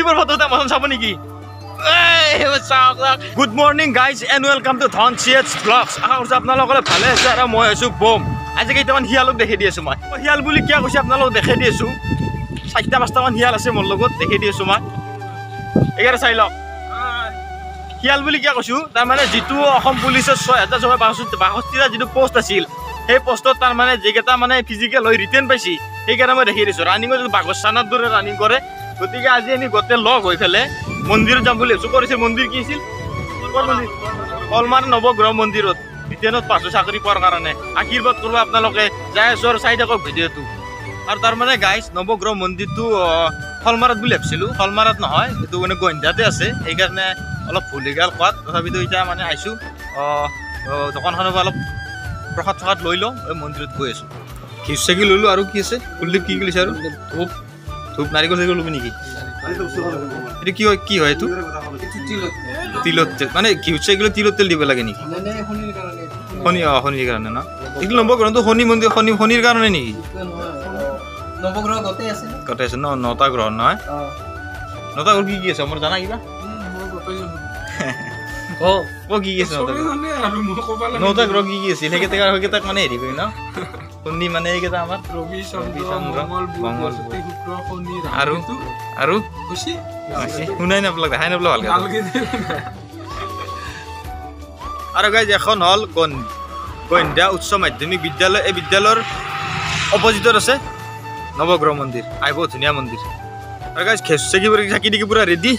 কুলদীপৰ ফটোতে মন চাব নেকি good morning guys and welcome to ধন চিএচ ব্লগছ আশা কৰিছোঁ আপোনালোকে ভালে আছে আৰু মই হৈছোঁ বম আজি কেইটামান শিয়ালক দেখি দি আছোঁ মই শিয়াল বুলি কিয় কৈছে আপোনালোকক দেখাই দি আছোঁ 4-5টামান শিয়াল আছে মোৰ লগত দেখি দি আছোঁ মই এইকেইটা চাই লওক শিয়াল বুলি কিয় কৈছোঁ তাৰমানে যিটো অসম পুলিচৰ 6,662টা যিটো পোষ্ট আছিল সেই পোষ্টত তাৰমানে যিকেইটা মানে ফিজিকেল হৈ ৰিটেন পাইছি সেইকাৰণে মই দেখি দিছোঁ ৰানিঙত যদি বাঘৰ চানাৰ দৰে ৰানিং কৰে গতিকে আজি আমি গোটেই লগ হৈ পেলাই মন্দিৰত যাম বুলি ভাবিছোঁ কৰিছিল মন্দিৰ কি আছিল হলমাৰ নৱগ্ৰহ মন্দিৰত ৰিটেনত পাইছোঁ চাকৰি পোৱাৰ কাৰণে আশীৰ্বাদ কৰিব আপোনালোকে যাই আছোঁ আৰু চাই থাকক ভিডিঅ'টো আৰু তাৰমানে গাইজ নৱগ্ৰহ মন্দিৰটো হলমাৰত বুলি ভাবিছিলোঁ হলমাৰত নহয় এইটো মানে গন্ধাতে আছে সেইকাৰণে অলপ ভুল হৈ গ'ল কোৱাত তথাপিতো এতিয়া মানে আহিছোঁ দোকানখনৰ পৰা অলপ প্ৰসাদ চসাদ লৈ লওঁ এই মন্দিৰত গৈ আছোঁ ঘিউ চাকি ল'লোঁ আৰু কি আছে কুলদীপ কি লৈছে আৰু ধূপ ধূপ নাৰিকল চাৰিকল ল'বি নেকি এইটো কি হয় এইটো তিলত তেল মানে ঘিউ চাকিলে তিলত তেল দিব লাগে নেকি শনিৰ কাৰণে ন এইটো নৱগ্ৰহটো শনি মন্দিৰ শনিৰ কাৰণে নেকি গোটেই আছে ন 9টা গ্ৰহ নহয় 9টা গ্ৰহ কি আছে মোৰ জানা কিবা কি আছে 9টা গ্ৰহ কি আছিল সেইকেইটাক মানে হেৰি কৰি ন শনি মানে এইকেইটা আমাৰ ৰবি চন্দ্ৰ মংগল আৰু শুনাই নাপালাক দেখাই নাপালা ভালকে আৰু গাইজ এখন হ'ল গন্ধ্যা উচ্চ মাধ্যমিক বিদ্যালয় এই বিদ্যালয়ৰ অপজিটত আছে নৱগ্ৰহ মন্দিৰ আহিব ধুনীয়া মন্দিৰ আৰু গাইজ খেচ চাকি চাকি দিকি পুৰা ৰেডি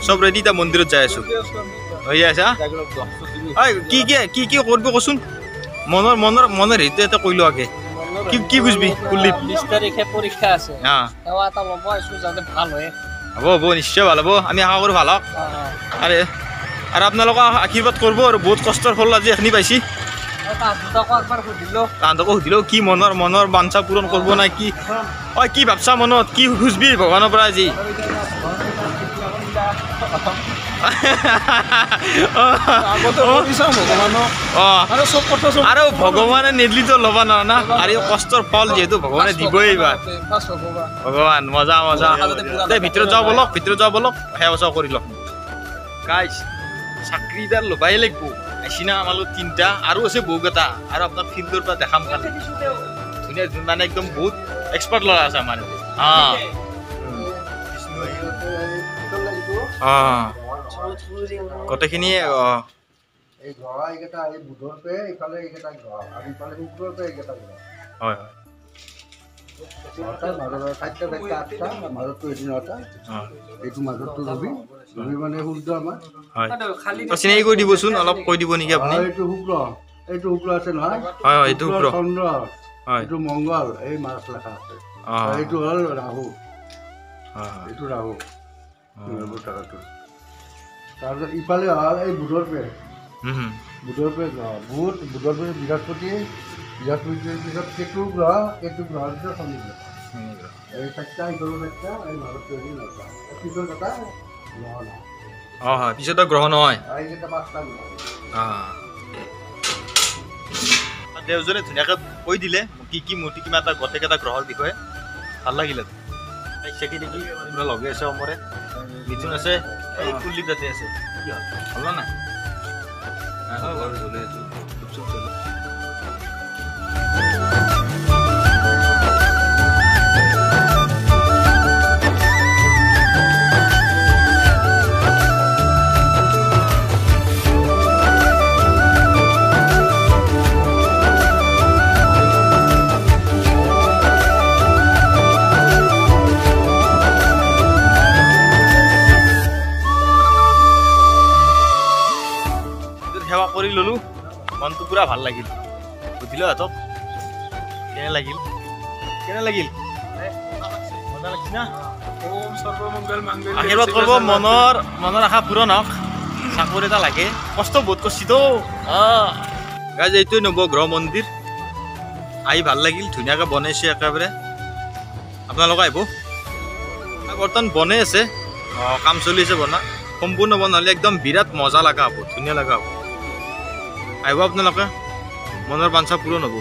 চব ৰেডি এতিয়া মন্দিৰত যাই আছো হৈ আছে কি কৰিব কচোন মনৰ হেৰিটো এটা কৈ লোৱাকে কি বুজবি কুলদীপ 20 তাৰিখে পৰীক্ষা আছে সেৱা এটা ল'ব আছো যাতে ভাল হয় হ'ব নিশ্চয় ভাল হ'ব আমি আশা কৰোঁ ভাল হওক আৰু আপোনালোকক আশীৰ্বাদ কৰিব আৰু বহুত কষ্টৰ ফল আজি এখিনি পাইছি তাহাঁতকো সুধিলোঁ কি মনৰ বাঞ্ছা পূৰণ কৰিব নাই কি কি ভাবছা মনত কি খুজিবি ভগৱানৰ পৰা আজি আৰু ভগৱানে নিদিলেতো ল'ব নোৱাৰা না আৰু কষ্টৰ ফল যিহেতু ভগৱানে দিবই এইবাৰ ভগৱান মজা ভিতৰত যাওঁ বলক সেৱা চেৱা কৰি লওক গাইজ চাকৰিদাৰ ল'বাই লাগিব চিনা আমাৰ লগত 3টা আৰু আছে বহুকেইটা আৰু আপোনাৰ ফিল্ডৰ পৰা দেখাম খালি ধুনীয়া মানে একদম বহুত এক্সপাৰ্ট ল'ৰা আছে আমাৰ গোটেইখিনি চিনাকি কৰি দিবচোন অলপ কৈ দিব নেকি আপুনি এইটো শুক্ৰ আছে নহয় এইটো শুক্ৰ চন্দ্ৰ এইটো মংগল এই মাছ লেখা আছে এইটো হ'ল ৰাহু এইটো ৰাহু তাৰপিছত ইফালে হ'ল এই বুধৰ পে বুধৰ পে বৃহস্পতিৰ পিছত কেতু গ্ৰহ পিছত শনি গ্ৰহ এই 4টা গৰু 4টা এই মাজত পিছৰ কথা পিছত গ্ৰহ নহয় এইকেইটা 5টা গ্ৰহ দেওজনে ধুনীয়াকৈ কৈ দিলে কি মূৰ্তি কিমান এটা গোটেইকেইটা গ্ৰহৰ বিষয়ে ভাল লাগিলে চেকি দেখি লগে আছে অমৰে মিথুন আছে এই কুলদীপ তাতে আছে ভাল নাই সেৱা কৰি ল'লোঁ মনটো পুৰা ভাল লাগিল সুধিলোঁ সিহঁতক কেনে লাগিল মজা লাগিছে না আশীৰ্বাদ কৰিব মনৰ আশা পূৰণ হওক চাকৰি এটা লাগে কষ্ট বহুত কৰিছিতো গাইজ এইটোৱে নৱগ্ৰহ মন্দিৰ আহি ভাল লাগিল ধুনীয়াকৈ বনাইছে একেবাৰে আপোনালোকে আহিব বৰ্তমান বনাই আছে কাম চলি আছে বনা সম্পূৰ্ণ বনালে একদম বিৰাট মজা লগা হ'ব ধুনীয়া লগা হ'ব আহিব আপোনালোকে মনৰ বাঞ্ছা পূৰণ হ'ব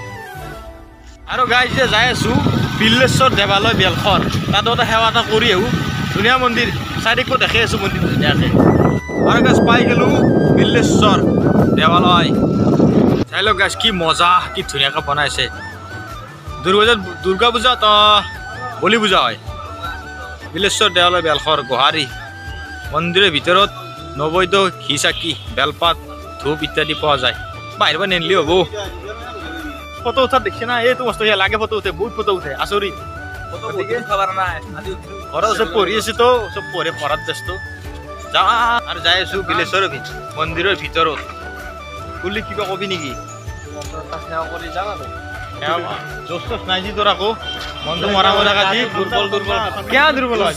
আৰু গাইজ যাই আছোঁ বিল্লেশ্বৰ দেৱালয় বেলখন তাতো এটা সেৱা এটা কৰি আহোঁ ধুনীয়া মন্দিৰ চাৰিকো দেখি আছোঁ মন্দিৰটো ধুনীয়াকৈ আৰু গাছ পাই গ'লোঁ বিল্লেশ্বৰ দেৱালয় চাই লওক গাছ কি মজা কি ধুনীয়াকৈ বনাইছে দুৰ্গা পূজাত বলি পূজা হয় বিল্লেশ্বৰ দেৱালয় বেলশৰ গোহাৰি মন্দিৰৰ ভিতৰত নবৈধ ঘি চাকি বেলপাত ধূপ ইত্যাদি পোৱা যায় বাহিৰৰ পৰা নিনিলে হ'ব ফটো উঠাত দেখি না এইটো বস্তু লাগে ফটো উঠে বহুত ফটো উঠে আচৰিত ঘৰৰ ওচৰত পঢ়ি আছো তো চব পঢ়াত ব্যস্ত যা আৰু যাই আছো বিল্লেশ্বৰ মন্দিৰৰ ভিতৰত বুলি কিবা কবি নেকি জোচ তোচ নাই যি তোৰ আকৌ মনটো মৰা মৰা কাটি দুৰ্বল কিয় দুৰ্বল হয়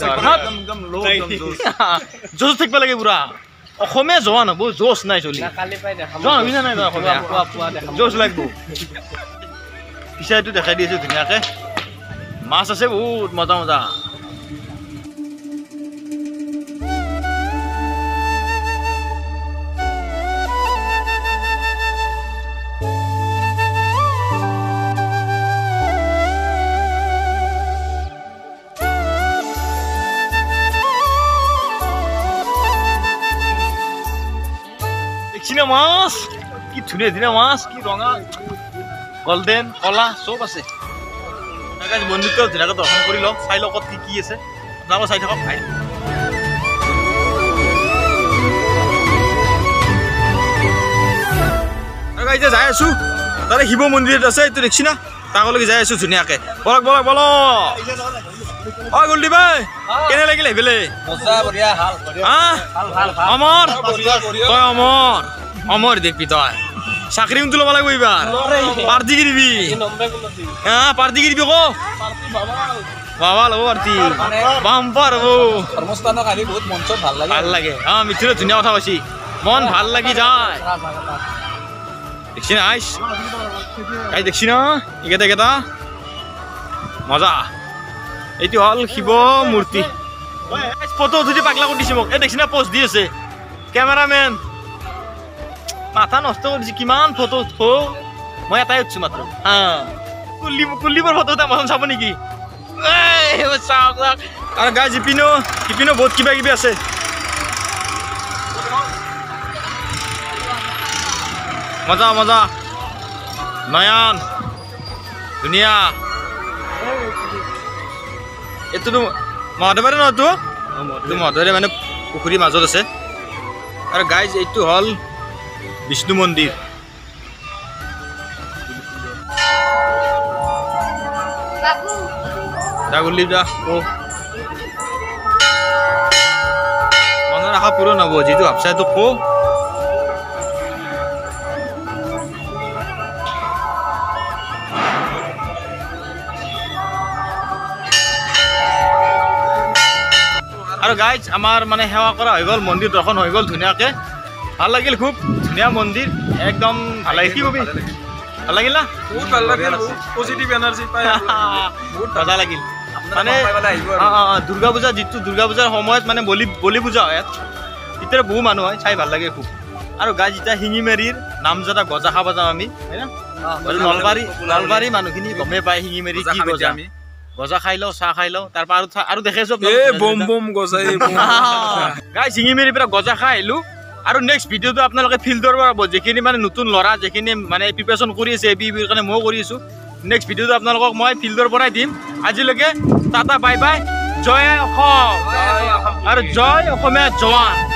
জোচ থাকিব লাগে পুৰা অসমীয়া জোৱান হ'ব জোচ নাই চলি জোৱান হবি নাই অসমীয়া জোচ লাগিব পিছে এইটো দেখাই দিছো ধুনীয়াকে মাছ আছে বহুত মজা মজা দেখছিনা মাছ কি ধুনীয়া ধুনীয়া মাছ কি ৰঙা গল্ডেন কলা চব আছে মন্দিৰটো ধুনীয়াকৈ দৰ্শন কৰি লওক চাই লওক ক'ত কি আছে আপোনালোকে চাই থাকক ভাই আৰু এতিয়া যাই আছো তাতে শিৱ মন্দিৰত আছে এইটো দেখছি না তাকলৈকে যাই আছো ধুনীয়াকৈ বলক বলক বলক অ গল্ডি ভাই কেনে লাগিলে সেইফালে অমৰ তই অমৰ দেখবি তই চাকৰি কিন্তু ল'ব লাগিব এইবাৰ পাৰ্টি কি দিবি পাৰ্টি কি দিবি কো বাবা ল'ব পাৰ্টি বাম্পাৰ হ'ব ভাল লাগে মিথুনে ধুনীয়া কথা কৈছি মন ভাল লাগি যায় দেখছি না আইচ আইচ দেখছি না এইকেইটা মজা এইটো হ'ল শিৱ মূৰ্তি ফটো উঠি পাগলা কৰি দিছে মোক এই দেখছি না পোষ্ট দি আছে কেমেৰামেন মাথা নষ্ট কৰিছে কিমান ফটো উঠো মই এটাই উঠছো মাত্ৰ কুল্লিবৰ ফটো এটা মচন চাব নেকি আৰু গাই জিপিনো বহুত কিবা কিবি আছে মজা মজা নয়ন ধুনীয়া এইটোতো মহাদেৱৰে নহয়তো এইটো মহাদেৱৰে মানে পুখুৰীৰ মাজত আছে আৰু গাইজ এইটো হ'ল বিষ্ণু মন্দিৰ মনৰ আশা পূৰণ হ'ব যিটো ভাবছা সেইটো কো আৰু গাইজ আমাৰ মানে সেৱা কৰা হৈ গ'ল মন্দিৰ দৰ্শন হৈ গ'ল ধুনীয়াকৈ ভাল লাগিল খুব ধুনীয়া মন্দিৰ একদম ভাল লাগিল কি কবি ভাল লাগিল না বহুত ভাল লাগিল পজিটিভ এনাৰ্জি পাই বহুত মজা লাগিল মানে দুৰ্গা পূজা যিটো দুৰ্গা পূজাৰ সময়ত মানে বলি পূজা হয় তেতিয়া বহু মানুহ হয় চাই ভাল লাগে খুব আৰু গাইজ এতিয়া শিঙিমাৰীৰ নামজাদা গজা খাব যাওঁ আমি হয় না নলবাৰী মানুহখিনি গমেই পায় শিঙিমাৰী কি গজা গজা খাই লওঁ চাহ খাই লওঁ তাৰপৰা আৰু দেখাইছো গাই শিঙিমাৰীৰ পৰা গজা খাই আহিলোঁ আৰু নেক্সট ভিডিঅ'টো আপোনালোকে ফিল্ডৰ পৰা পাব যিখিনি মানে নতুন ল'ৰা যিখিনি মানে প্ৰিপেৰেশ্যন কৰি আছে ABUৰ কাৰণে ময়ো কৰি আছোঁ নেক্সট ভিডিঅ'টো আপোনালোকক মই ফিল্ডৰ পৰাই দিম আজিলৈকে টাটা বাই বাই জয় অসম আৰু জয় অসমীয়া জোৱান